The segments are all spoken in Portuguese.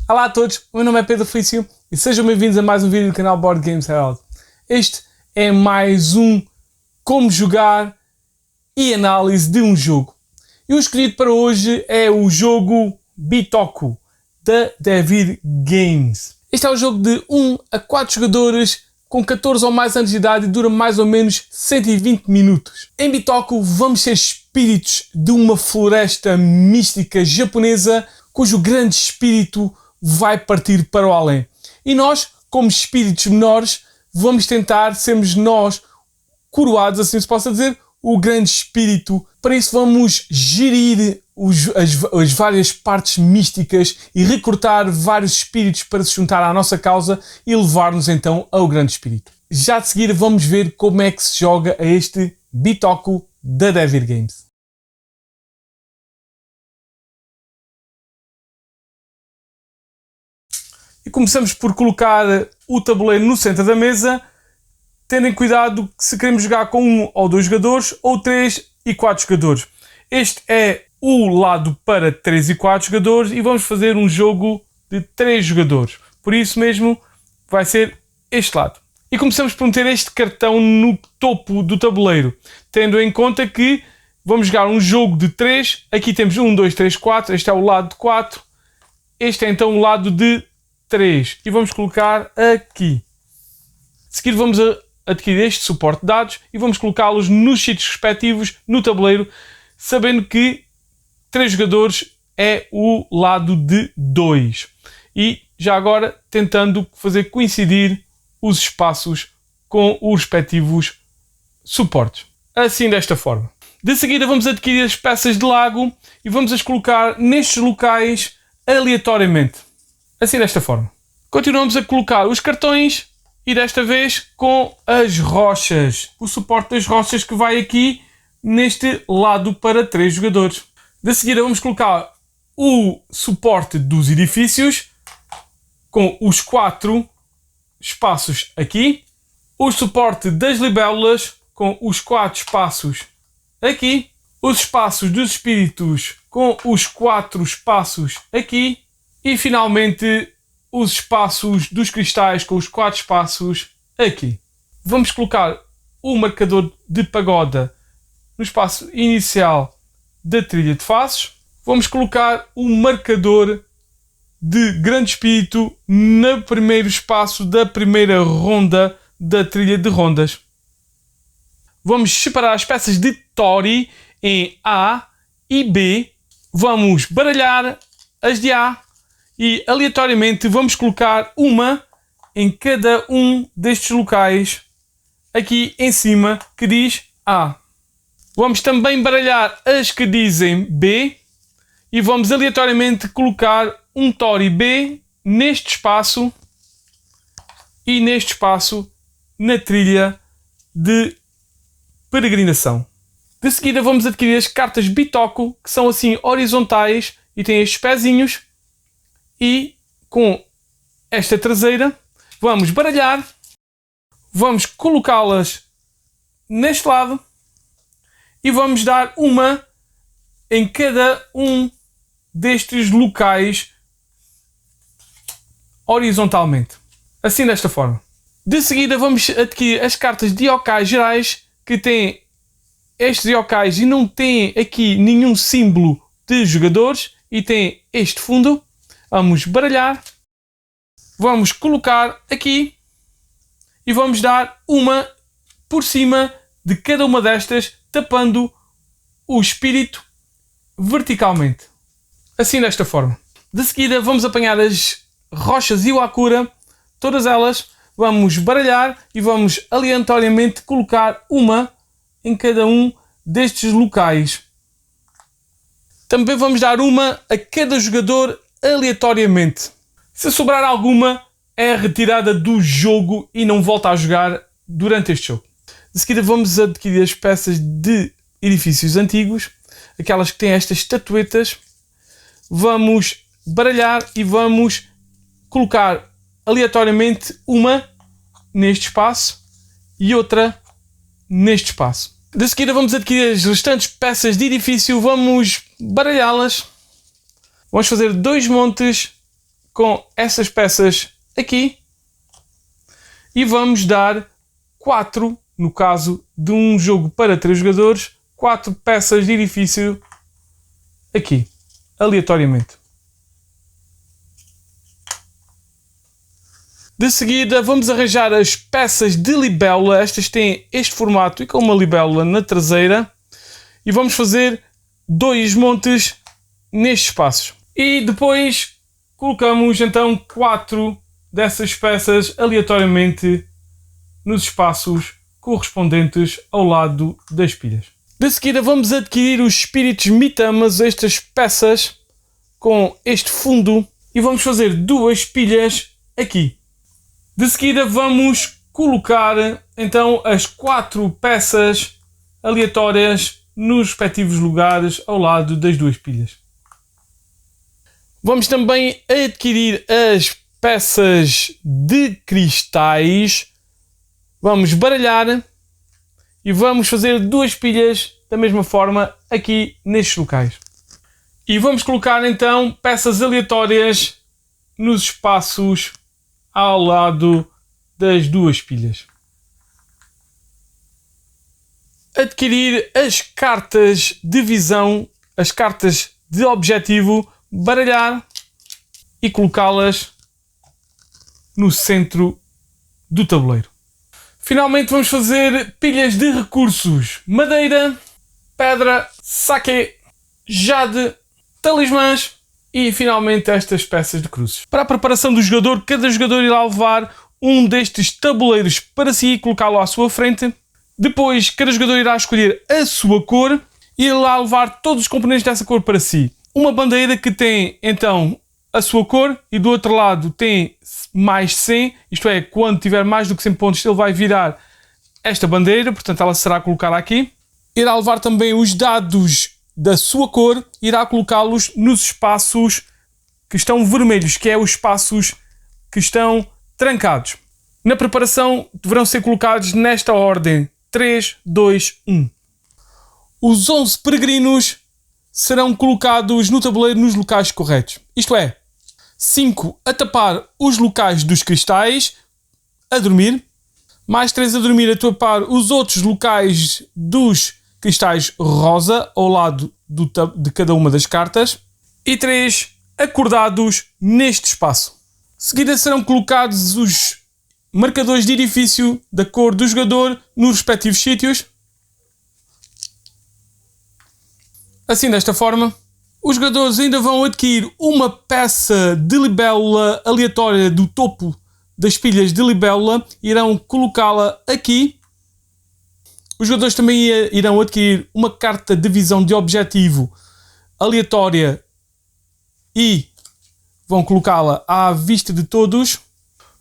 Olá a todos, o meu nome é Pedro Felício e sejam bem-vindos a mais um vídeo do canal Board Games Herald. Este é mais um como jogar e análise de um jogo. E o escolhido para hoje é o jogo Bitoku, da Devir Games. Este é um jogo de 1 a 4 jogadores com 14 ou mais anos de idade e dura mais ou menos 120 minutos. Em Bitoku vamos ser espíritos de uma floresta mística japonesa cujo grande espírito vai partir para o além. E nós, como espíritos menores, vamos tentar sermos nós coroados, assim se possa dizer, o grande espírito. Para isso vamos gerir as várias partes místicas e recrutar vários espíritos para se juntar à nossa causa e levar-nos então ao grande espírito. Já de seguir vamos ver como é que se joga a este Bitoku da Devir Games. E começamos por colocar o tabuleiro no centro da mesa, tendo em cuidado que se queremos jogar com 1 ou 2 jogadores ou 3 e 4 jogadores. Este é o lado para 3 e 4 jogadores e vamos fazer um jogo de 3 jogadores. Por isso mesmo vai ser este lado. E começamos por meter este cartão no topo do tabuleiro, tendo em conta que vamos jogar um jogo de 3. Aqui temos 1, 2, 3, 4. Este é o lado de 4. Este é então o lado de 3 e vamos colocar aqui. De seguida vamos adquirir este suporte de dados e vamos colocá-los nos sítios respectivos no tabuleiro, sabendo que 3 jogadores é o lado de 2 e já agora tentando fazer coincidir os espaços com os respectivos suportes, assim desta forma. De seguida vamos adquirir as peças de lago e vamos as colocar nestes locais aleatoriamente. Assim desta forma. Continuamos a colocar os cartões e desta vez com as rochas. O suporte das rochas que vai aqui neste lado para 3 jogadores. De seguida vamos colocar o suporte dos edifícios com os 4 espaços aqui. O suporte das libélulas com os 4 espaços aqui. Os espaços dos espíritos com os 4 espaços aqui. E finalmente os espaços dos cristais com os 4 espaços aqui. Vamos colocar o marcador de pagoda no espaço inicial da trilha de faces. Vamos colocar o marcador de grande espírito no primeiro espaço da primeira ronda da trilha de rondas. Vamos separar as peças de Tori em A e B. Vamos baralhar as de A. E aleatoriamente vamos colocar uma em cada um destes locais aqui em cima que diz A. Vamos também baralhar as que dizem B e vamos aleatoriamente colocar um Tori B neste espaço e neste espaço na trilha de peregrinação. De seguida vamos adquirir as cartas Bitoku, que são assim horizontais e têm estes pezinhos. E com esta traseira vamos baralhar, vamos colocá-las neste lado e vamos dar uma em cada um destes locais horizontalmente, assim desta forma. De seguida vamos adquirir as cartas de yokais gerais que têm estes yokais e não têm aqui nenhum símbolo de jogadores e têm este fundo. Vamos baralhar, vamos colocar aqui e vamos dar uma por cima de cada uma destas, tapando o espírito verticalmente, assim desta forma. De seguida vamos apanhar as rochas Iwakura, todas elas, vamos baralhar e vamos aleatoriamente colocar uma em cada um destes locais. Também vamos dar uma a cada jogador aleatoriamente. Se sobrar alguma, é retirada do jogo e não volta a jogar durante este jogo. De seguida vamos adquirir as peças de edifícios antigos, aquelas que têm estas estatuetas. Vamos baralhar e vamos colocar aleatoriamente uma neste espaço e outra neste espaço. De seguida vamos adquirir as restantes peças de edifício, vamos baralhá-las. Vamos fazer 2 montes com essas peças aqui e vamos dar 4, no caso de um jogo para 3 jogadores, 4 peças de edifício aqui, aleatoriamente. De seguida vamos arranjar as peças de libélula. Estas têm este formato e com uma libélula na traseira. E vamos fazer 2 montes nestes espaços. E depois colocamos então 4 dessas peças aleatoriamente nos espaços correspondentes ao lado das pilhas. De seguida vamos adquirir os espíritos mitamas, estas peças com este fundo, e vamos fazer 2 pilhas aqui. De seguida vamos colocar então as 4 peças aleatórias nos respectivos lugares ao lado das 2 pilhas. Vamos também adquirir as peças de cristais. Vamos baralhar e vamos fazer 2 pilhas da mesma forma aqui nestes locais. E vamos colocar então peças aleatórias nos espaços ao lado das 2 pilhas. Adquirir as cartas de visão, as cartas de objetivo, baralhar e colocá-las no centro do tabuleiro. Finalmente vamos fazer pilhas de recursos: madeira, pedra, saque, jade, talismãs e finalmente estas peças de cruzes. Para a preparação do jogador, cada jogador irá levar um destes tabuleiros para si e colocá-lo à sua frente. Depois, cada jogador irá escolher a sua cor e irá levar todos os componentes dessa cor para si. Uma bandeira que tem então a sua cor e do outro lado tem mais 100, isto é, quando tiver mais do que 100 pontos ele vai virar esta bandeira, portanto ela será colocada aqui. Irá levar também os dados da sua cor, irá colocá-los nos espaços que estão vermelhos, que é os espaços que estão trancados. Na preparação deverão ser colocados nesta ordem: 3, 2, 1. Os 11 peregrinos serão colocados no tabuleiro nos locais corretos. Isto é, 5 a tapar os locais dos cristais, a dormir. Mais 3 a dormir a tapar os outros locais dos cristais rosa, ao lado de cada uma das cartas. E 3 acordados neste espaço. De seguida serão colocados os marcadores de edifício da cor do jogador nos respectivos sítios. Assim, desta forma, os jogadores ainda vão adquirir uma peça de libélula aleatória do topo das pilhas de libélula e irão colocá-la aqui. Os jogadores também irão adquirir uma carta de visão de objetivo aleatória e vão colocá-la à vista de todos.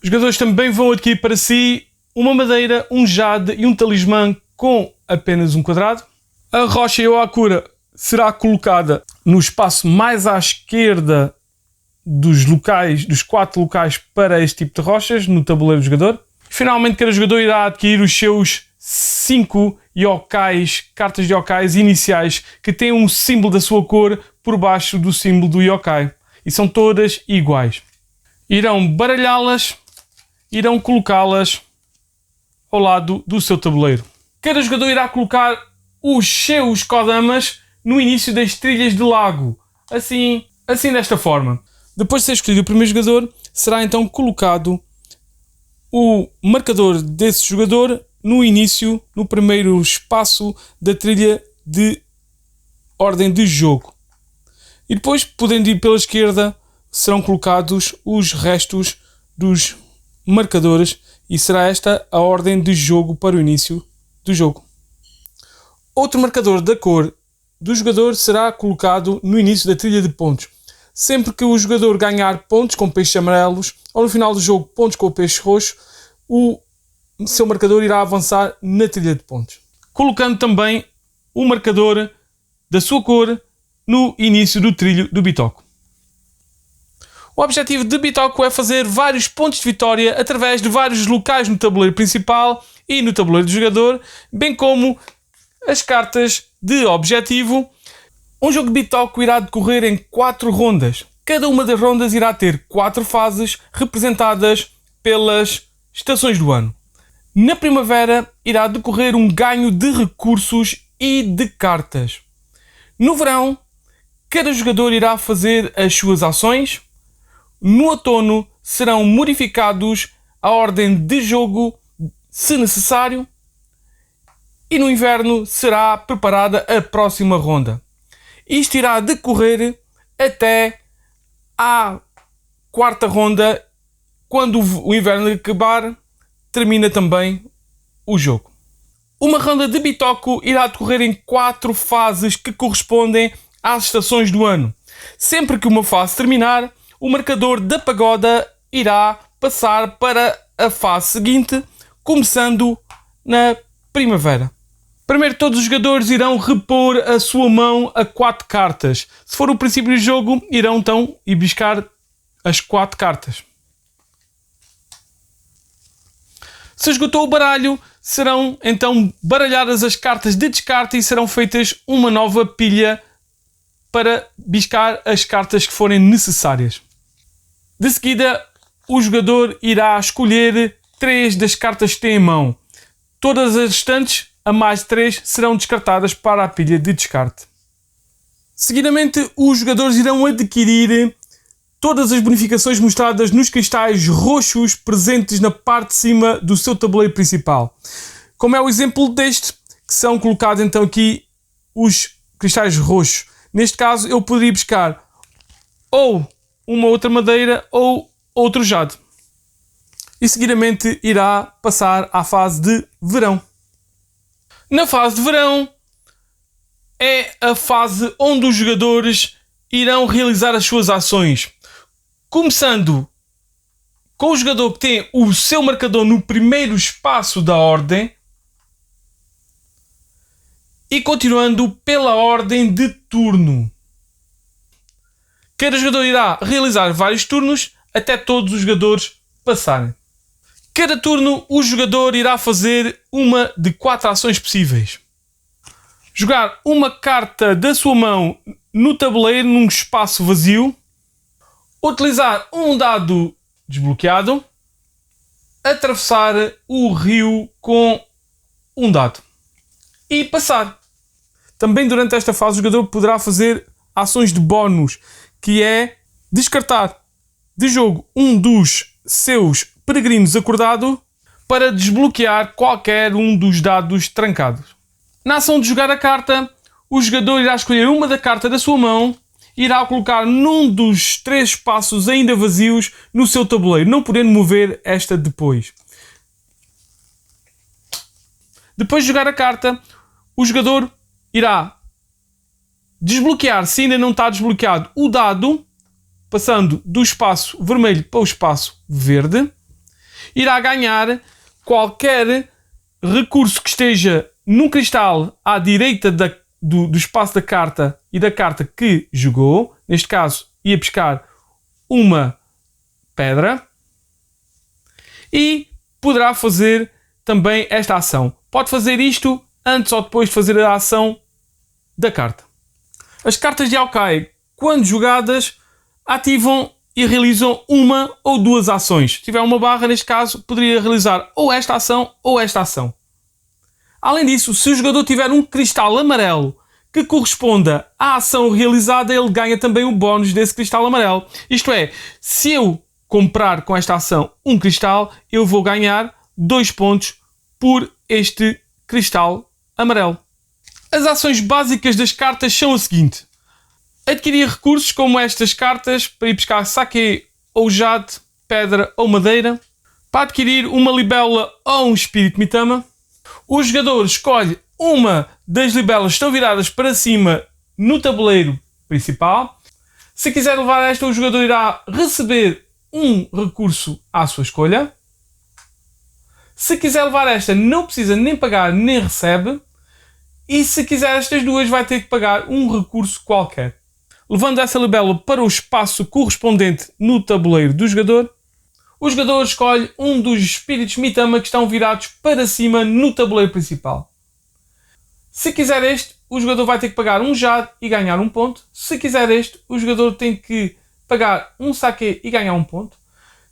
Os jogadores também vão adquirir para si uma madeira, um jade e um talismã com apenas um quadrado. A rocha Iwakura será colocada no espaço mais à esquerda dos 4 locais para este tipo de rochas no tabuleiro do jogador. Finalmente, cada jogador irá adquirir os seus 5 yokais, cartas de yokais iniciais, que têm um símbolo da sua cor por baixo do símbolo do yokai. E são todas iguais. Irão baralhá-las, irão colocá-las ao lado do seu tabuleiro. Cada jogador irá colocar os seus kodamas no início das trilhas de lago. Assim desta forma. Depois de ser escolhido o primeiro jogador, será então colocado o marcador desse jogador no início, no primeiro espaço da trilha de ordem de jogo. E depois, podendo ir pela esquerda, serão colocados os restos dos marcadores e será esta a ordem de jogo para o início do jogo. Outro marcador da cor do jogador será colocado no início da trilha de pontos. Sempre que o jogador ganhar pontos com peixes amarelos ou no final do jogo pontos com o peixe roxo, o seu marcador irá avançar na trilha de pontos. Colocando também o marcador da sua cor no início do trilho do bitoco. O objetivo de bitoco é fazer vários pontos de vitória através de vários locais no tabuleiro principal e no tabuleiro do jogador, bem como as cartas de objetivo. Um jogo de bitoco irá decorrer em 4 rondas. Cada uma das rondas irá ter 4 fases representadas pelas estações do ano. Na primavera irá decorrer um ganho de recursos e de cartas. No verão, cada jogador irá fazer as suas ações. No outono, serão modificados a ordem de jogo, se necessário. E no inverno, será preparada a próxima ronda. Isto irá decorrer até à 4ª ronda. Quando o inverno acabar, termina também o jogo. Uma ronda de Bitoku irá decorrer em 4 fases que correspondem às estações do ano. Sempre que uma fase terminar, o marcador da pagoda irá passar para a fase seguinte, começando na primavera. Primeiro, todos os jogadores irão repor a sua mão a 4 cartas. Se for o princípio do jogo, irão então ir buscar as 4 cartas. Se esgotou o baralho, serão então baralhadas as cartas de descarte e serão feitas uma nova pilha para biscar as cartas que forem necessárias. De seguida, o jogador irá escolher 3 das cartas que tem em mão. Todas as restantes, a mais de 3, serão descartadas para a pilha de descarte. Seguidamente, os jogadores irão adquirir todas as bonificações mostradas nos cristais roxos presentes na parte de cima do seu tabuleiro principal. Como é o exemplo deste, que são colocados então aqui os cristais roxos. Neste caso, eu poderia buscar ou uma outra madeira ou outro jade. E seguidamente irá passar à fase de verão. Na fase de verão é a fase onde os jogadores irão realizar as suas ações. Começando com o jogador que tem o seu marcador no primeiro espaço da ordem e continuando pela ordem de turno. Cada jogador irá realizar vários turnos até todos os jogadores passarem. Cada turno, o jogador irá fazer uma de 4 ações possíveis. Jogar uma carta da sua mão no tabuleiro num espaço vazio. Utilizar um dado desbloqueado. Atravessar o rio com um dado. E passar. Também durante esta fase o jogador poderá fazer ações de bónus, que é descartar de jogo um dos seus peregrinos acordado para desbloquear qualquer um dos dados trancados. Na ação de jogar a carta, o jogador irá escolher uma da carta da sua mão e irá colocar num dos 3 espaços ainda vazios no seu tabuleiro, não podendo mover esta depois. Depois de jogar a carta, o jogador irá desbloquear, se ainda não está desbloqueado, o dado, passando do espaço vermelho para o espaço verde. Irá ganhar qualquer recurso que esteja num cristal à direita do espaço da carta e da carta que jogou. Neste caso, ia pescar uma pedra. E poderá fazer também esta ação. Pode fazer isto antes ou depois de fazer a ação da carta. As cartas de Yokai, quando jogadas, ativam e realizam uma ou 2 ações. Se tiver uma barra, neste caso, poderia realizar ou esta ação ou esta ação. Além disso, se o jogador tiver um cristal amarelo que corresponda à ação realizada, ele ganha também o bónus desse cristal amarelo. Isto é, se eu comprar com esta ação um cristal, eu vou ganhar 2 pontos por este cristal amarelo. As ações básicas das cartas são a seguinte: adquirir recursos como estas cartas para ir pescar saque ou jade, pedra ou madeira. Para adquirir uma libélula ou um espírito mitama, o jogador escolhe uma das libelas que estão viradas para cima no tabuleiro principal. Se quiser levar esta, o jogador irá receber um recurso à sua escolha. Se quiser levar esta, não precisa nem pagar nem recebe. E se quiser estas duas, vai ter que pagar um recurso qualquer. Levando essa libélula para o espaço correspondente no tabuleiro do jogador, o jogador escolhe um dos espíritos mitama que estão virados para cima no tabuleiro principal. Se quiser este, o jogador vai ter que pagar um jade e ganhar um ponto. Se quiser este, o jogador tem que pagar um saque e ganhar um ponto.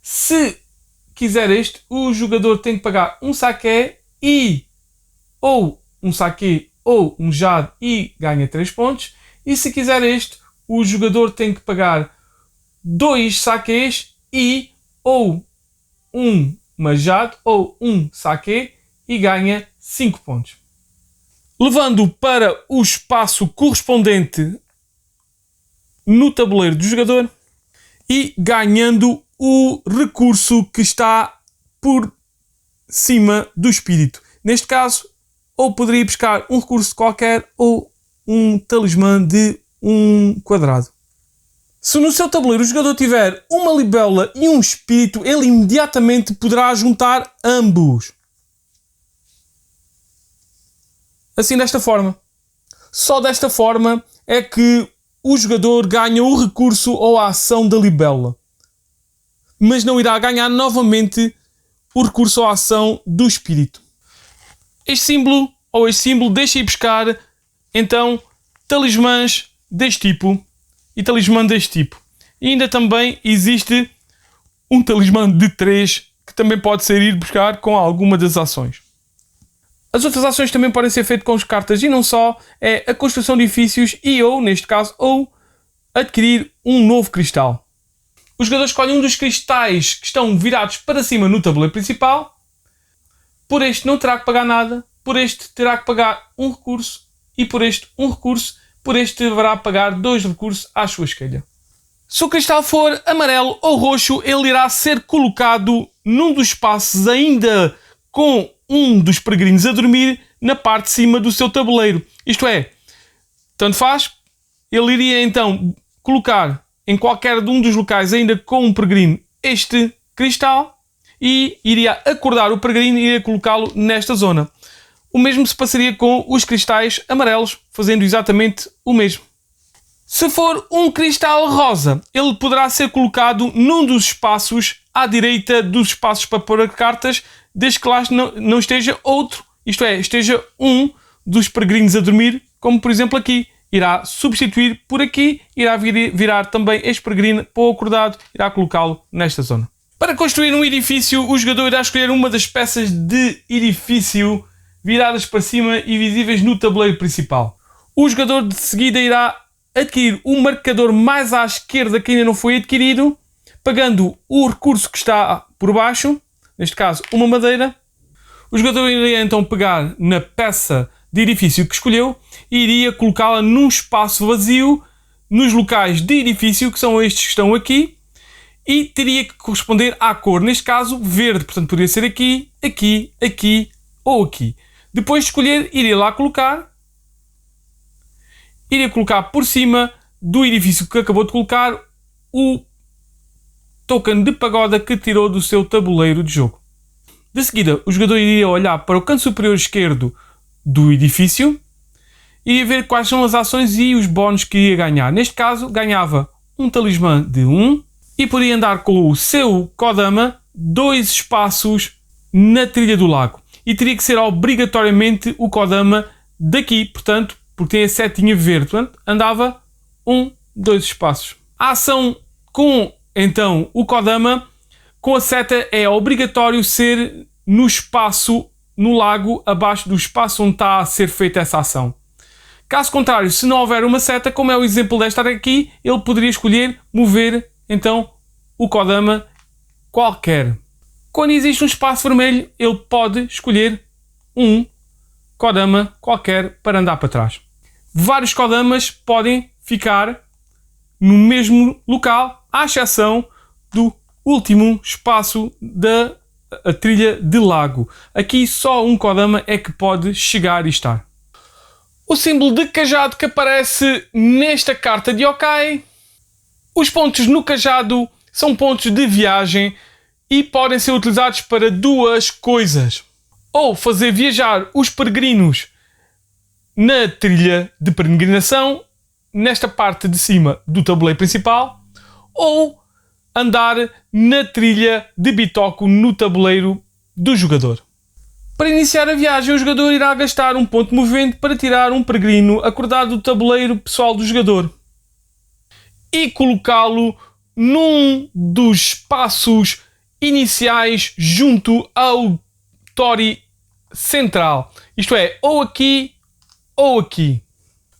Se quiser este, o jogador tem que pagar um saque e ou um saque ou um jade e ganha 3 pontos. E se quiser este, o jogador tem que pagar 2 saques e ou uma jade ou um saque e ganha 5 pontos. Levando para o espaço correspondente no tabuleiro do jogador e ganhando o recurso que está por cima do espírito. Neste caso, ou poderia buscar um recurso qualquer ou um talismã de um quadrado. Se no seu tabuleiro o jogador tiver uma libélula e um espírito, ele imediatamente poderá juntar ambos. Assim, desta forma. Só desta forma é que o jogador ganha o recurso ou a ação da libélula. Mas não irá ganhar novamente o recurso ou a ação do espírito. Este símbolo deixa ir buscar, então, talismãs deste tipo e talismã deste tipo. E ainda também existe um talismã de 3 que também pode ser ir buscar com alguma das ações. As outras ações também podem ser feitas com as cartas e não só, é a construção de edifícios e ou, neste caso, ou adquirir um novo cristal. O jogador escolhe um dos cristais que estão virados para cima no tabuleiro principal. Por este não terá que pagar nada, por este terá que pagar um recurso e por este um recurso, por este deverá pagar 2 recursos à sua escolha. Se o cristal for amarelo ou roxo, ele irá ser colocado num dos espaços ainda com um dos peregrinos a dormir na parte de cima do seu tabuleiro. Isto é, tanto faz, ele iria então colocar em qualquer de um dos locais ainda com um peregrino este cristal e iria acordar o peregrino e iria colocá-lo nesta zona. O mesmo se passaria com os cristais amarelos, fazendo exatamente o mesmo. Se for um cristal rosa, ele poderá ser colocado num dos espaços à direita dos espaços para pôr cartas, desde que lá não esteja outro, isto é, esteja um dos peregrinos a dormir, como por exemplo aqui. Irá substituir por aqui, irá virar também este peregrino para o acordado, irá colocá-lo nesta zona. Para construir um edifício, o jogador irá escolher uma das peças de edifício viradas para cima e visíveis no tabuleiro principal. O jogador de seguida irá adquirir um marcador mais à esquerda que ainda não foi adquirido, pagando o recurso que está por baixo, neste caso uma madeira. O jogador iria então pegar na peça de edifício que escolheu e iria colocá-la num espaço vazio nos locais de edifício, que são estes que estão aqui, e teria que corresponder à cor, neste caso verde, portanto poderia ser aqui, aqui, aqui ou aqui. Depois de escolher, iria lá colocar, iria colocar por cima do edifício que acabou de colocar o token de pagoda que tirou do seu tabuleiro de jogo. De seguida, o jogador iria olhar para o canto superior esquerdo do edifício e ia ver quais são as ações e os bónus que ia ganhar. Neste caso, ganhava um talismã de 1 e podia andar com o seu Kodama 2 espaços na trilha do lago. E teria que ser obrigatoriamente o Kodama daqui, portanto, porque tem a setinha verde. Portanto, andava 2 espaços. A ação com, então, o Kodama, com a seta, é obrigatório ser no espaço no lago, abaixo do espaço onde está a ser feita essa ação. Caso contrário, se não houver uma seta, como é o exemplo desta aqui, ele poderia escolher mover, então, o Kodama qualquer. Quando existe um espaço vermelho, ele pode escolher um Kodama qualquer para andar para trás. Vários Kodamas podem ficar no mesmo local, à exceção do último espaço da trilha de lago. Aqui só um Kodama é que pode chegar e estar. O símbolo de cajado que aparece nesta carta de yokai. Os pontos no cajado são pontos de viagem e podem ser utilizados para 2 coisas. Ou fazer viajar os peregrinos na trilha de peregrinação, nesta parte de cima do tabuleiro principal, ou andar na trilha de bitoco no tabuleiro do jogador. Para iniciar a viagem, o jogador irá gastar um ponto de movimento para tirar um peregrino acordado do tabuleiro pessoal do jogador e colocá-lo num dos espaços iniciais junto ao tori central. Isto é, ou aqui ou aqui.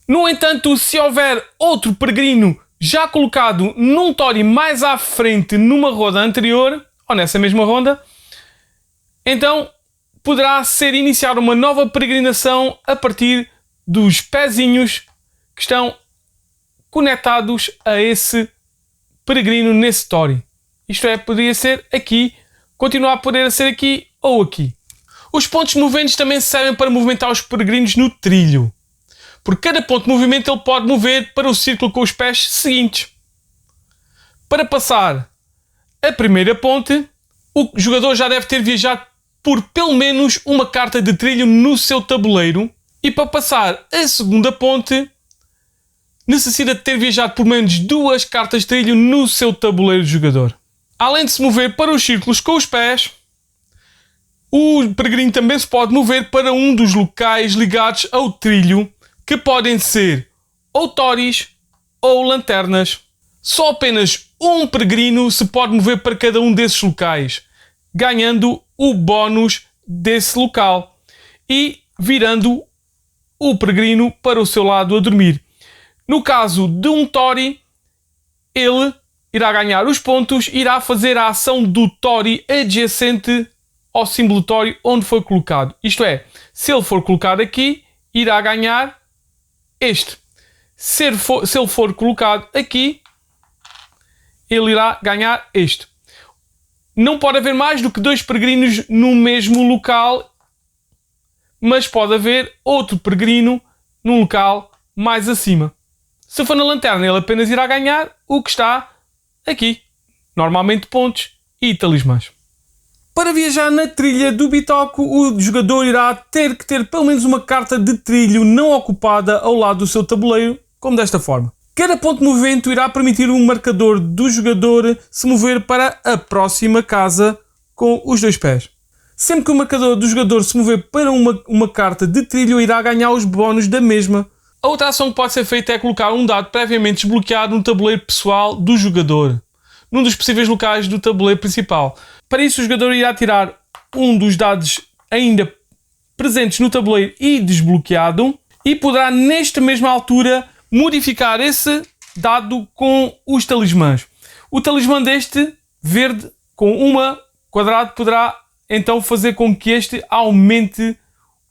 No entanto, se houver outro peregrino já colocado num tori mais à frente numa ronda anterior, ou nessa mesma ronda, então poderá ser iniciada uma nova peregrinação a partir dos pezinhos que estão conectados a esse peregrino nesse tori. Isto é, poderia ser aqui, continuar a poder ser aqui ou aqui. Os pontos moventes também servem para movimentar os peregrinos no trilho. Por cada ponto de movimento ele pode mover para o círculo com os pés seguintes. Para passar a primeira ponte, o jogador já deve ter viajado por pelo menos uma carta de trilho no seu tabuleiro, e para passar a segunda ponte necessita de ter viajado por menos 2 cartas de trilho no seu tabuleiro de jogador. Além de se mover para os círculos com os pés, o peregrino também se pode mover para um dos locais ligados ao trilho, que podem ser ou toris ou lanternas. Só apenas um peregrino se pode mover para cada um desses locais, ganhando o bónus desse local e virando o peregrino para o seu lado a dormir. No caso de um tori, ele irá ganhar os pontos, irá fazer a ação do tori adjacente ao símbolo tori onde foi colocado. Isto é, se ele for colocado aqui, irá ganhar este. Se ele for colocado aqui, ele irá ganhar este. Não pode haver mais do que 2 peregrinos no mesmo local, mas pode haver outro peregrino num local mais acima. Se for na lanterna, ele apenas irá ganhar o que está aqui. Normalmente pontos e talismãs. Para viajar na trilha do Bitoku, o jogador irá ter que ter pelo menos uma carta de trilho não ocupada ao lado do seu tabuleiro, como desta forma. Cada ponto de movimento irá permitir um marcador do jogador se mover para a próxima casa com os 2 pés. Sempre que o marcador do jogador se mover para uma carta de trilho, irá ganhar os bónus da mesma. A outra ação que pode ser feita é colocar um dado previamente desbloqueado no tabuleiro pessoal do jogador, num dos possíveis locais do tabuleiro principal. Para isso, o jogador irá tirar um dos dados ainda presentes no tabuleiro e desbloqueado, e poderá, nesta mesma altura, modificar esse dado com os talismãs. O talismã deste, verde, com uma quadrado, poderá então fazer com que este aumente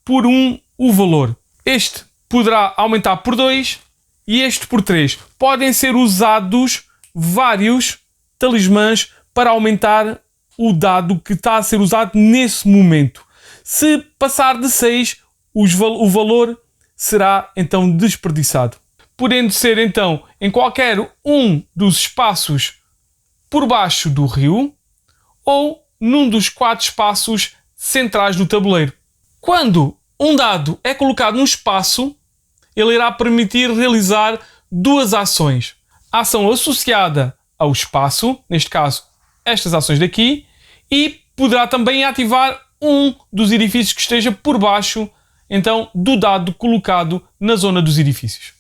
por 1 o valor. Este poderá aumentar por 2 e este por 3. Podem ser usados vários talismãs para aumentar o dado que está a ser usado nesse momento. Se passar de 6, o valor será então desperdiçado, podendo ser então em qualquer um dos espaços por baixo do rio ou num dos 4 espaços centrais do tabuleiro. Quando um dado é colocado num espaço, ele irá permitir realizar 2 ações. A ação associada ao espaço, neste caso estas ações daqui, e poderá também ativar um dos edifícios que esteja por baixo então do dado colocado na zona dos edifícios.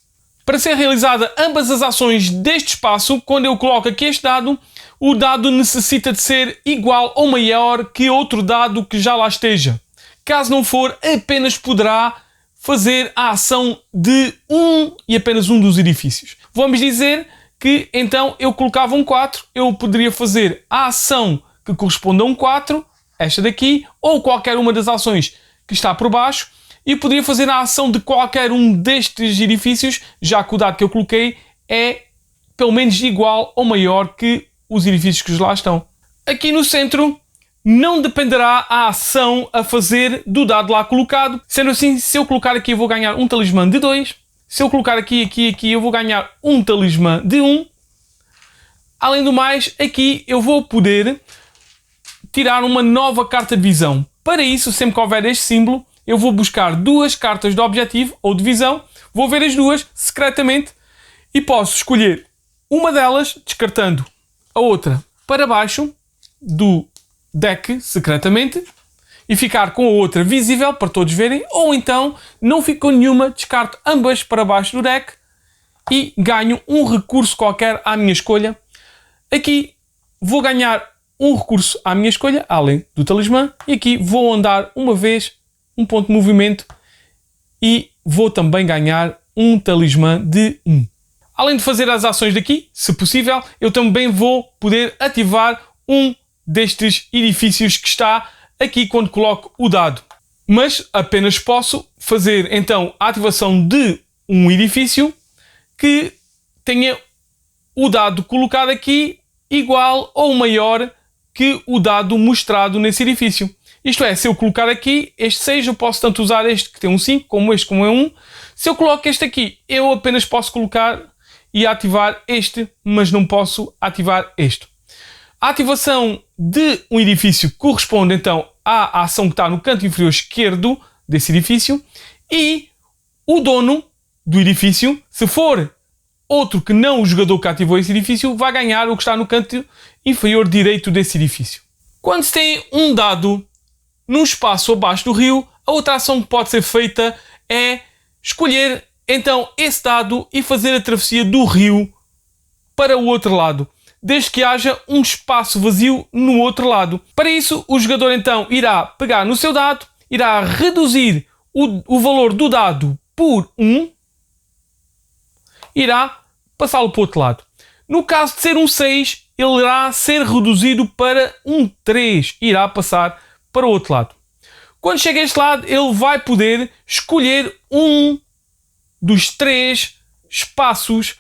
Para ser realizada ambas as ações deste espaço, quando eu coloco aqui este dado, o dado necessita de ser igual ou maior que outro dado que já lá esteja. Caso não for, apenas poderá fazer a ação de um e apenas um dos edifícios. Vamos dizer que então eu colocava um 4, eu poderia fazer a ação que corresponde a um 4, esta daqui, ou qualquer uma das ações que está por baixo, e poderia fazer a ação de qualquer um destes edifícios, já que o dado que eu coloquei é pelo menos igual ou maior que os edifícios que lá estão. Aqui no centro não dependerá a ação a fazer do dado lá colocado. Sendo assim, se eu colocar aqui eu vou ganhar um talismã de 2. Se eu colocar aqui eu vou ganhar um talismã de 1. Além do mais, aqui eu vou poder tirar uma nova carta de visão. Para isso, sempre que houver este símbolo, eu vou buscar 2 cartas de objetivo ou de visão, vou ver as 2 secretamente e posso escolher uma delas, descartando a outra para baixo do deck secretamente, e ficar com a outra visível para todos verem, ou então não fico com nenhuma, descarto ambas para baixo do deck e ganho um recurso qualquer à minha escolha. Aqui vou ganhar um recurso à minha escolha, além do talismã, e aqui vou andar uma vez, um ponto de movimento, e vou também ganhar um talismã de 1. Além de fazer as ações daqui, se possível, eu também vou poder ativar um destes edifícios que está aqui quando coloco o dado. Mas apenas posso fazer então a ativação de um edifício que tenha o dado colocado aqui igual ou maior que o dado mostrado nesse edifício. Isto é, se eu colocar aqui este 6, eu posso tanto usar este que tem um 5, como este como é 1. Se eu coloco este aqui, eu apenas posso colocar e ativar este, mas não posso ativar este. A ativação de um edifício corresponde então à ação que está no canto inferior esquerdo desse edifício, e o dono do edifício, se for outro que não o jogador que ativou esse edifício, vai ganhar o que está no canto inferior direito desse edifício. Quando se tem um dado num espaço abaixo do rio, a outra ação que pode ser feita é escolher então esse dado e fazer a travessia do rio para o outro lado, desde que haja um espaço vazio no outro lado. Para isso, o jogador então irá pegar no seu dado, irá reduzir o valor do dado por 1, irá passá-lo para o outro lado. No caso de ser um 6, ele irá ser reduzido para um 3, irá passar para o outro lado. Quando chega a este lado, ele vai poder escolher um dos 3 espaços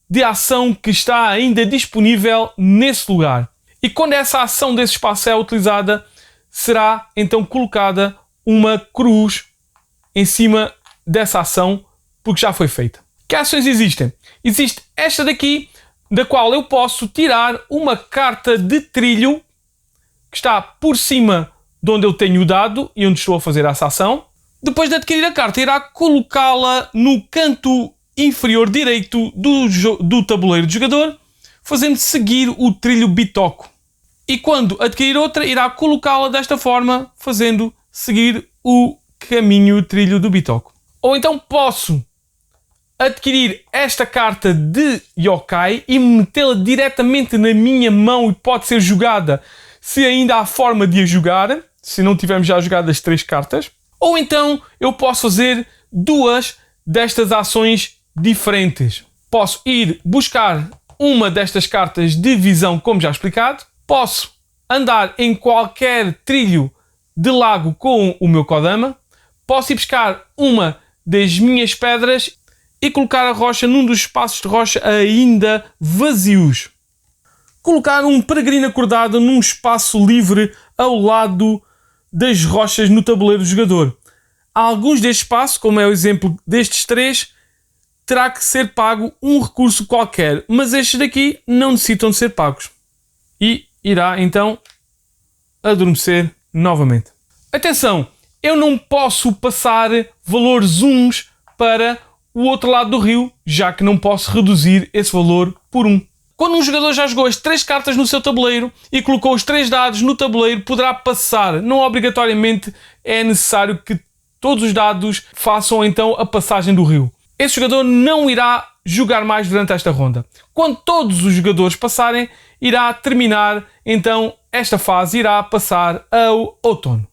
de ação que está ainda disponível nesse lugar. E quando essa ação desse espaço é utilizada, será então colocada uma cruz em cima dessa ação, porque já foi feita. Que ações existem? Existe esta daqui, da qual eu posso tirar uma carta de trilho que está por cima de onde eu tenho o dado e onde estou a fazer essa ação. Depois de adquirir a carta, irá colocá-la no canto inferior direito do tabuleiro do jogador, fazendo seguir o trilho bitoco. E quando adquirir outra, irá colocá-la desta forma, fazendo seguir o caminho, o trilho do bitoco. Ou então posso adquirir esta carta de yokai e metê-la diretamente na minha mão e pode ser jogada se ainda há forma de a jogar, se não tivermos já jogado as 3 cartas. Ou então eu posso fazer 2 destas ações diferentes. Posso ir buscar uma destas cartas de visão, como já explicado. Posso andar em qualquer trilho de lago com o meu Kodama. Posso ir buscar uma das minhas pedras e colocar a rocha num dos espaços de rocha ainda vazios. Colocar um peregrino acordado num espaço livre ao lado das rochas no tabuleiro do jogador. Alguns destes espaços, como é o exemplo destes 3, terá que ser pago um recurso qualquer, mas estes daqui não necessitam de ser pagos. E irá então adormecer novamente. Atenção, eu não posso passar valores 1 para o outro lado do rio, já que não posso reduzir esse valor por 1. Quando um jogador já jogou as 3 cartas no seu tabuleiro e colocou os 3 dados no tabuleiro, poderá passar. Não obrigatoriamente é necessário que todos os dados façam então a passagem do rio. Esse jogador não irá jogar mais durante esta ronda. Quando todos os jogadores passarem, irá terminar então esta fase, irá passar ao outono.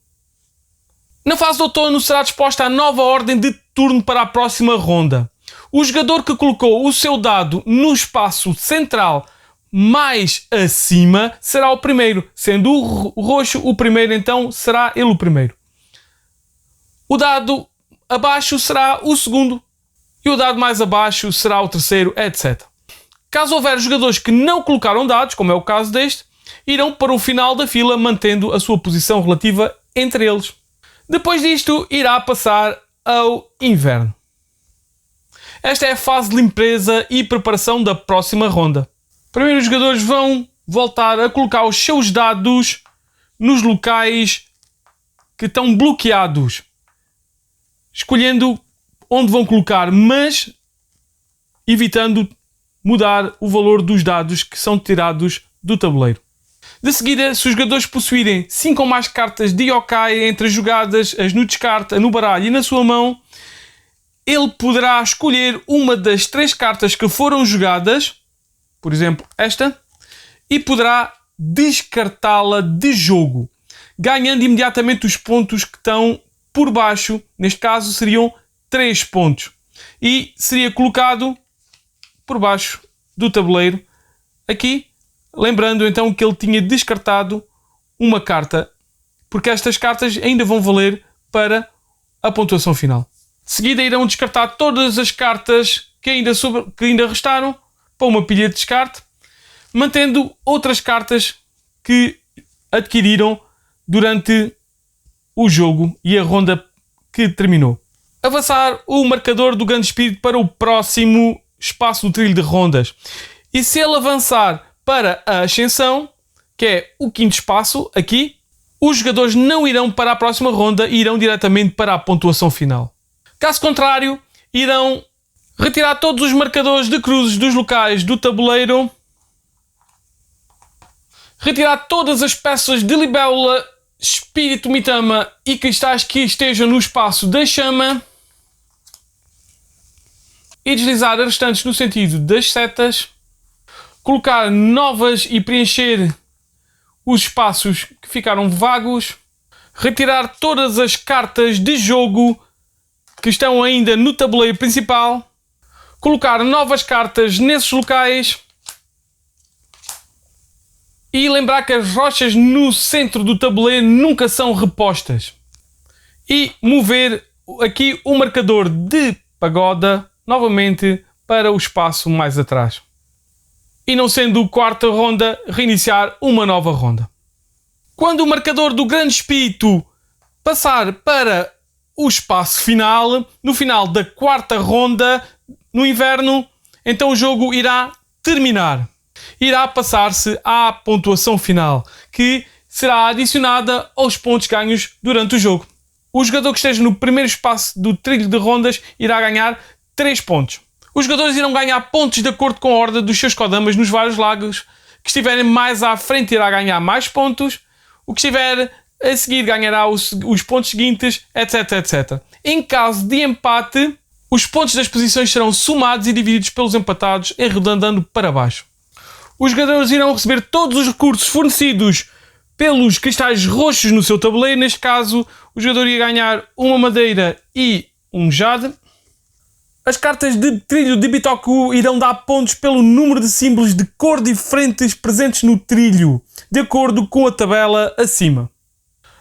Na fase de outono será disposta a nova ordem de turno para a próxima ronda. O jogador que colocou o seu dado no espaço central mais acima será o primeiro, sendo o roxo o primeiro, então será ele o primeiro. O dado abaixo será o segundo e o dado mais abaixo será o terceiro, etc. Caso houver jogadores que não colocaram dados, como é o caso deste, irão para o final da fila mantendo a sua posição relativa entre eles. Depois disto, irá passar ao inverno. Esta é a fase de limpeza e preparação da próxima ronda. Primeiro os jogadores vão voltar a colocar os seus dados nos locais que estão bloqueados, escolhendo onde vão colocar, mas evitando mudar o valor dos dados que são tirados do tabuleiro. De seguida, se os jogadores possuírem 5 ou mais cartas de yokai entre as jogadas, as no descarte, no baralho e na sua mão, ele poderá escolher uma das 3 cartas que foram jogadas, por exemplo esta, e poderá descartá-la de jogo, ganhando imediatamente os pontos que estão por baixo. Neste caso seriam 3 pontos. E seria colocado por baixo do tabuleiro aqui, lembrando então que ele tinha descartado uma carta, porque estas cartas ainda vão valer para a pontuação final. De seguida irão descartar todas as cartas que ainda restaram para uma pilha de descarte, mantendo outras cartas que adquiriram durante o jogo e a ronda que terminou. Avançar o marcador do Grande Espírito para o próximo espaço do trilho de rondas. E se ele avançar para a Ascensão, que é o quinto espaço aqui, os jogadores não irão para a próxima ronda e irão diretamente para a pontuação final. Caso contrário, irão retirar todos os marcadores de cruzes dos locais do tabuleiro, retirar todas as peças de libélula, espírito mitama e cristais que estejam no espaço da chama e deslizar as restantes no sentido das setas, colocar novas e preencher os espaços que ficaram vagos, retirar todas as cartas de jogo que estão ainda no tabuleiro principal, colocar novas cartas nesses locais e lembrar que as rochas no centro do tabuleiro nunca são repostas. E mover aqui o marcador de pagoda novamente para o espaço mais atrás. E não sendo quarta ronda, reiniciar uma nova ronda. Quando o marcador do Grande Espírito passar para o espaço final, no final da quarta ronda, no inverno, então o jogo irá terminar. Irá passar-se à pontuação final, que será adicionada aos pontos ganhos durante o jogo. O jogador que esteja no primeiro espaço do trilho de rondas irá ganhar 3 pontos. Os jogadores irão ganhar pontos de acordo com a ordem dos seus kodamas nos vários lagos. Que estiverem mais à frente irá ganhar mais pontos. O que estiver a seguir ganhará os pontos seguintes, etc, etc. Em caso de empate, os pontos das posições serão somados e divididos pelos empatados, arredondando para baixo. Os jogadores irão receber todos os recursos fornecidos pelos cristais roxos no seu tabuleiro. Neste caso, o jogador ia ganhar uma madeira e um jade. As cartas de trilho de Bitoku irão dar pontos pelo número de símbolos de cor diferentes presentes no trilho, de acordo com a tabela acima.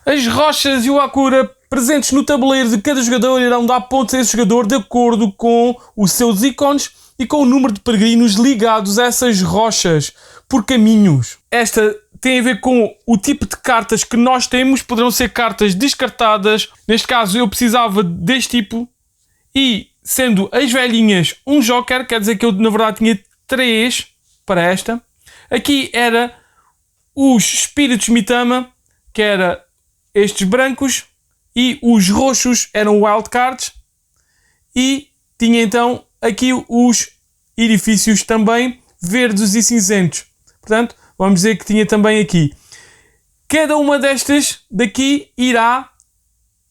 As rochas e o Akura presentes no tabuleiro de cada jogador irão dar pontos a esse jogador de acordo com os seus ícones e com o número de peregrinos ligados a essas rochas por caminhos. Esta tem a ver com o tipo de cartas que nós temos. Poderão ser cartas descartadas. Neste caso eu precisava deste tipo e, sendo as velhinhas um joker, quer dizer que eu na verdade tinha 3 para esta. Aqui era os espíritos mitama, que era estes brancos, e os roxos eram wildcards, e tinha então aqui os edifícios também verdes e cinzentos. Portanto, vamos dizer que tinha também aqui. Cada uma destas daqui irá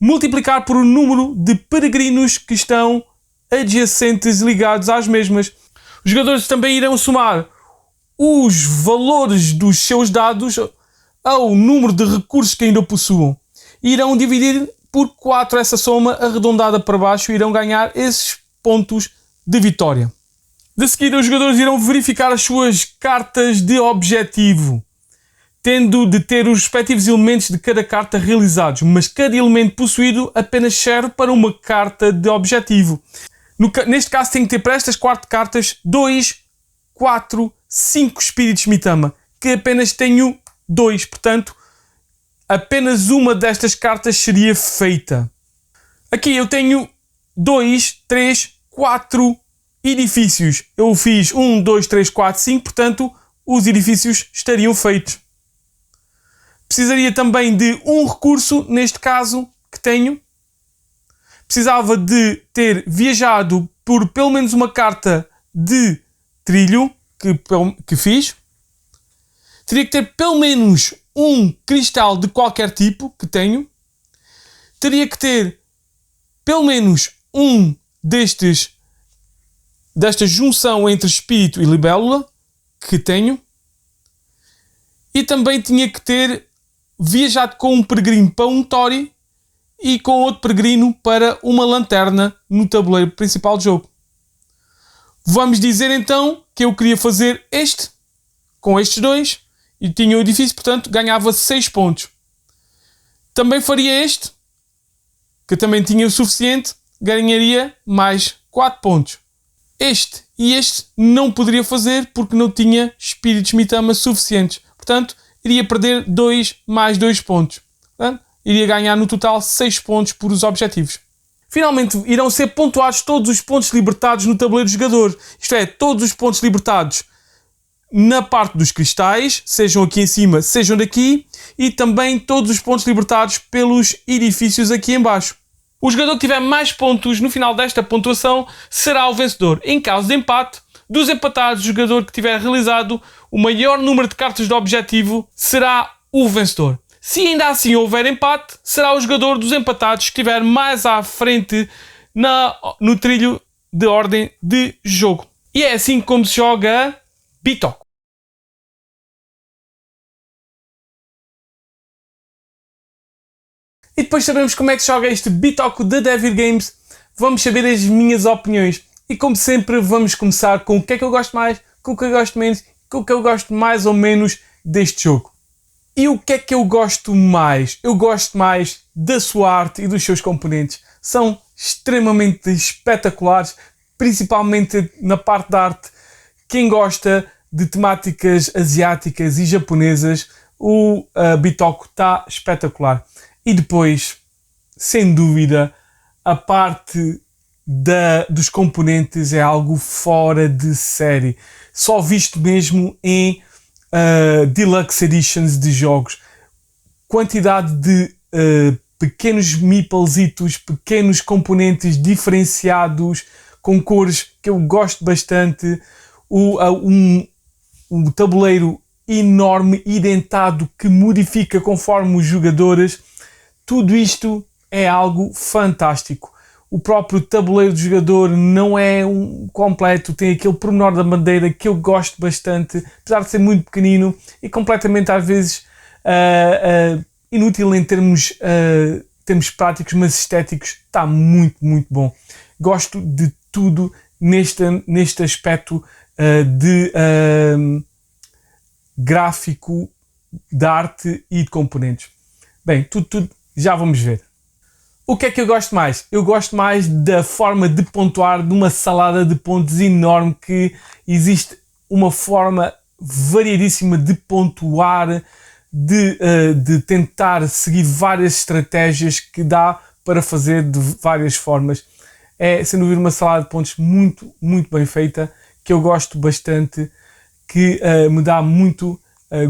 multiplicar por um número de peregrinos que estão adjacentes ligados às mesmas. Os jogadores também irão somar os valores dos seus dados ao número de recursos que ainda possuam. Irão dividir por 4 essa soma arredondada para baixo e irão ganhar esses pontos de vitória. De seguida, os jogadores irão verificar as suas cartas de objetivo, tendo de ter os respectivos elementos de cada carta realizados, mas cada elemento possuído apenas serve para uma carta de objetivo. Neste caso tem que ter para estas 4 cartas 2, 4, 5 espíritos mitama, que apenas tenho 2, portanto apenas uma destas cartas seria feita. Aqui eu tenho 2, 3, 4 edifícios. Eu fiz 1, 2, 3, 4, 5, portanto os edifícios estariam feitos. Precisaria também de um recurso, neste caso que tenho. Precisava de ter viajado por pelo menos uma carta de trilho que fiz. Teria que ter pelo menos um cristal de qualquer tipo que tenho. Teria que ter pelo menos um desta junção entre espírito e libélula que tenho. E também tinha que ter viajado com um peregrino para um Tori e com outro peregrino para uma lanterna no tabuleiro principal do jogo. Vamos dizer então que eu queria fazer este, com estes dois, e tinha o edifício, portanto ganhava 6 pontos. Também faria este, que também tinha o suficiente, ganharia mais 4 pontos. Este e este não poderia fazer porque não tinha espíritos Mitama suficientes. Portanto, iria perder 2 mais 2 pontos. Portanto, iria ganhar no total 6 pontos por os objetivos. Finalmente, irão ser pontuados todos os pontos libertados no tabuleiro do jogador. Isto é, todos os pontos libertados na parte dos cristais, sejam aqui em cima, sejam daqui, e também todos os pontos libertados pelos edifícios aqui em baixo. O jogador que tiver mais pontos no final desta pontuação será o vencedor. Em caso de empate, dos empatados, o jogador que tiver realizado o maior número de cartas de objetivo será o vencedor. Se ainda assim houver empate, será o jogador dos empatados que estiver mais à frente no trilho de ordem de jogo. E é assim como se joga Bitoku. E depois sabemos como é que se joga este Bitoku da Devir Games, vamos saber as minhas opiniões. E como sempre vamos começar com o que é que eu gosto mais, com o que eu gosto menos, com o que eu gosto mais ou menos deste jogo. E o que é que eu gosto mais? Eu gosto mais da sua arte e dos seus componentes. São extremamente espetaculares, principalmente na parte da arte. Quem gosta de temáticas asiáticas e japonesas, o Bitoku está espetacular. E depois, sem dúvida, a parte dos componentes é algo fora de série. Só visto mesmo em Deluxe Editions de jogos. Quantidade de pequenos meeplezitos, pequenos componentes diferenciados, com cores que eu gosto bastante. Um tabuleiro enorme, identado, que modifica conforme os jogadores. Tudo isto é algo fantástico. O próprio tabuleiro do jogador não é completo, tem aquele pormenor da bandeira que eu gosto bastante, apesar de ser muito pequenino e completamente às vezes inútil em termos práticos, mas estéticos está muito, muito bom. Gosto de tudo neste aspecto de gráfico, de arte e de componentes. Bem, tudo já vamos ver. O que é que eu gosto mais? Eu gosto mais da forma de pontuar, de uma salada de pontos enorme, que existe uma forma variadíssima de pontuar, de tentar seguir várias estratégias que dá para fazer de várias formas. É, sem dúvida, uma salada de pontos muito, muito bem feita, que eu gosto bastante, que me dá muito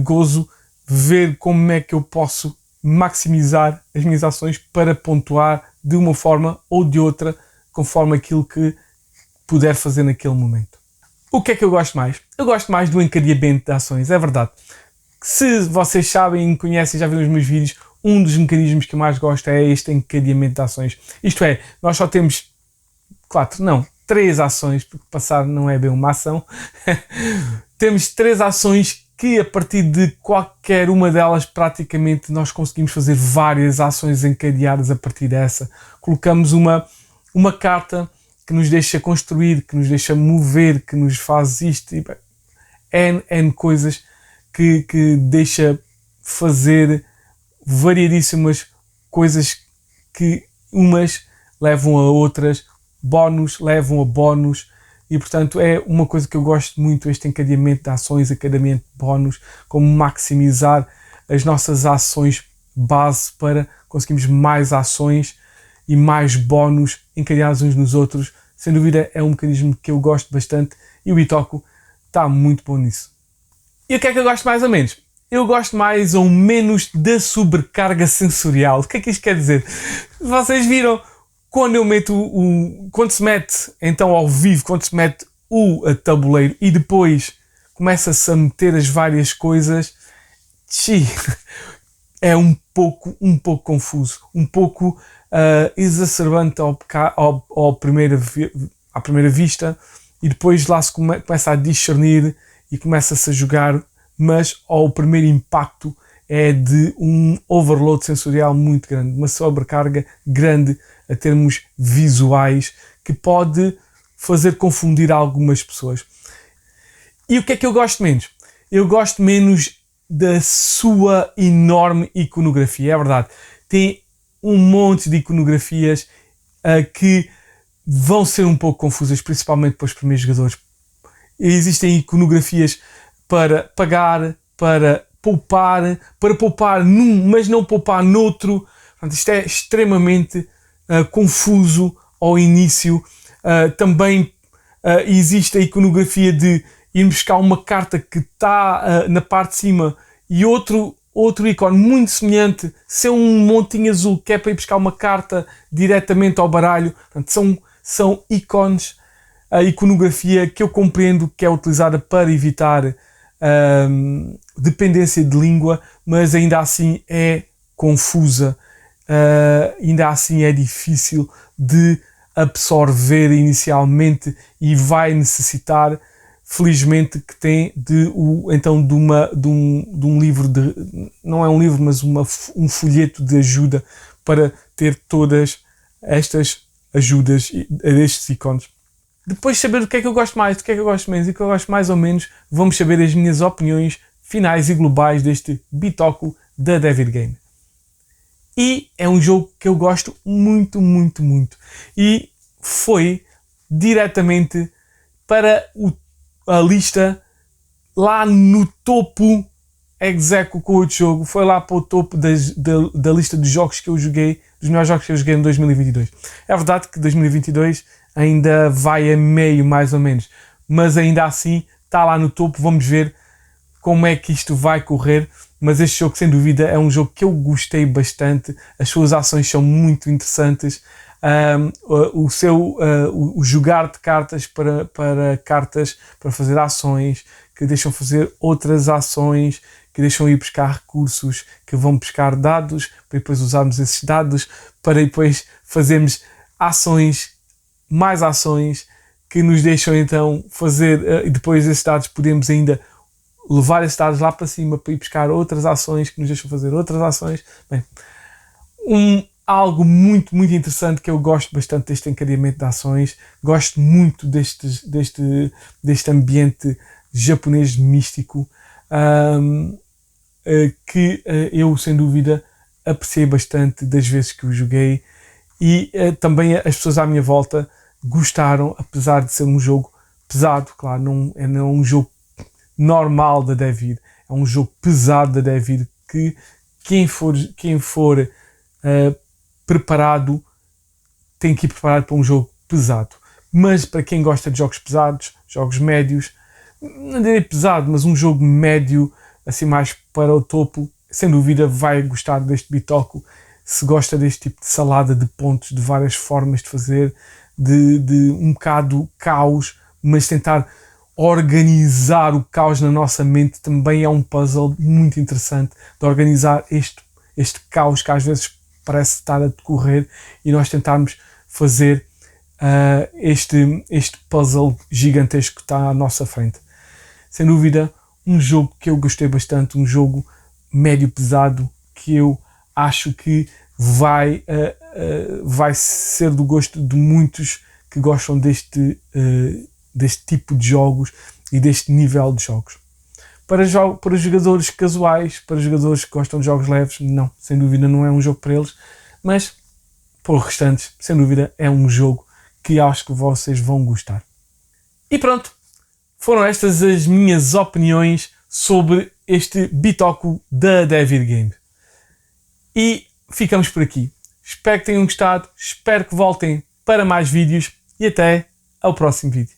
gozo ver como é que eu posso maximizar as minhas ações para pontuar de uma forma ou de outra, conforme aquilo que puder fazer naquele momento. O que é que eu gosto mais? Eu gosto mais do encadeamento de ações, é verdade. Se vocês sabem, conhecem, já viram os meus vídeos, um dos mecanismos que eu mais gosto é este encadeamento de ações. Isto é, nós só temos 3 ações, porque passar não é bem uma ação. Temos 3 ações que a partir de qualquer uma delas praticamente nós conseguimos fazer várias ações encadeadas a partir dessa. Colocamos uma carta que nos deixa construir, que nos deixa mover, que nos faz isto, e N coisas que deixa fazer variedíssimas coisas, que umas levam a outras, bónus levam a bónus. E, portanto, é uma coisa que eu gosto muito, este encadeamento de ações, encadeamento de bónus, como maximizar as nossas ações base para conseguirmos mais ações e mais bónus encadeados uns nos outros. Sem dúvida, é um mecanismo que eu gosto bastante e o Bitoku está muito bom nisso. E o que é que eu gosto mais ou menos? Eu gosto mais ou menos da sobrecarga sensorial. O que é que isto quer dizer? Vocês viram... Quando eu meto quando se mete então ao vivo, quando se mete o tabuleiro e depois começa-se a meter as várias coisas, é um pouco confuso, um pouco exacerbante à primeira vista, e depois lá se começa a discernir e começa-se a jogar mas ao primeiro impacto é de um overload sensorial muito grande, uma sobrecarga grande a termos visuais que pode fazer confundir algumas pessoas. E o que é que eu gosto menos? Eu gosto menos da sua enorme iconografia, é verdade. Tem um monte de iconografias que vão ser um pouco confusas, principalmente para os primeiros jogadores. Existem iconografias para pagar, para poupar num, mas não poupar noutro. Portanto, isto é extremamente confuso ao início. Também existe a iconografia de ir buscar uma carta que está na parte de cima e outro ícone muito semelhante ser um montinho azul que é para ir buscar uma carta diretamente ao baralho. Portanto, são ícones, a iconografia que eu compreendo que é utilizada para evitar dependência de língua, mas ainda assim é confusa, ainda assim é difícil de absorver inicialmente e vai necessitar, felizmente, que tem de um livro, não é um livro, mas um folheto de ajuda para ter todas estas ajudas destes ícones. Depois de saber do que é que eu gosto mais, do que é que eu gosto menos e do que eu gosto mais ou menos, vamos saber as minhas opiniões finais e globais deste Bitoku da David Game. E é um jogo que eu gosto muito, muito, muito. E foi diretamente para a lista lá no topo execo com outro jogo. Foi lá para o topo da lista de jogos que eu joguei, dos melhores jogos que eu joguei em 2022. É verdade que 2022 ainda vai a meio, mais ou menos. Mas ainda assim está lá no topo. Vamos ver como é que isto vai correr. Mas este jogo, sem dúvida, é um jogo que eu gostei bastante. As suas ações são muito interessantes. O jogar de cartas para cartas para fazer ações que deixam fazer outras ações, que deixam ir buscar recursos, que vão buscar dados para depois usarmos esses dados para depois fazermos ações, mais ações que nos deixam então fazer, e depois esses dados podemos ainda levar esses dados lá para cima para ir buscar outras ações que nos deixam fazer outras ações. Bem, algo muito, muito interessante que eu gosto bastante deste encadeamento de ações. Gosto muito deste ambiente japonês místico que eu, sem dúvida, apreciei bastante das vezes que o joguei e também as pessoas à minha volta gostaram, apesar de ser um jogo pesado. Claro, não é um jogo normal da David, é um jogo pesado da David que quem for preparado tem que ir preparado para um jogo pesado. Mas para quem gosta de jogos pesados, jogos médios, não direi pesado, mas um jogo médio, assim mais para o topo, sem dúvida vai gostar deste Bitoku. Se gosta deste tipo de salada de pontos, de várias formas de fazer, de um bocado caos, mas tentar organizar o caos na nossa mente também é um puzzle muito interessante de organizar este caos que às vezes parece estar a decorrer e nós tentarmos fazer este puzzle gigantesco que está à nossa frente. Sem dúvida, um jogo que eu gostei bastante, um jogo médio pesado que eu acho que vai ser do gosto de muitos que gostam deste tipo de jogos e deste nível de jogos. Para jogadores casuais, para jogadores que gostam de jogos leves, não, sem dúvida não é um jogo para eles, mas para os restantes, sem dúvida é um jogo que acho que vocês vão gostar. E pronto, foram estas as minhas opiniões sobre este Bitoku da David Game. E ficamos por aqui. Espero que tenham gostado, espero que voltem para mais vídeos e até ao próximo vídeo.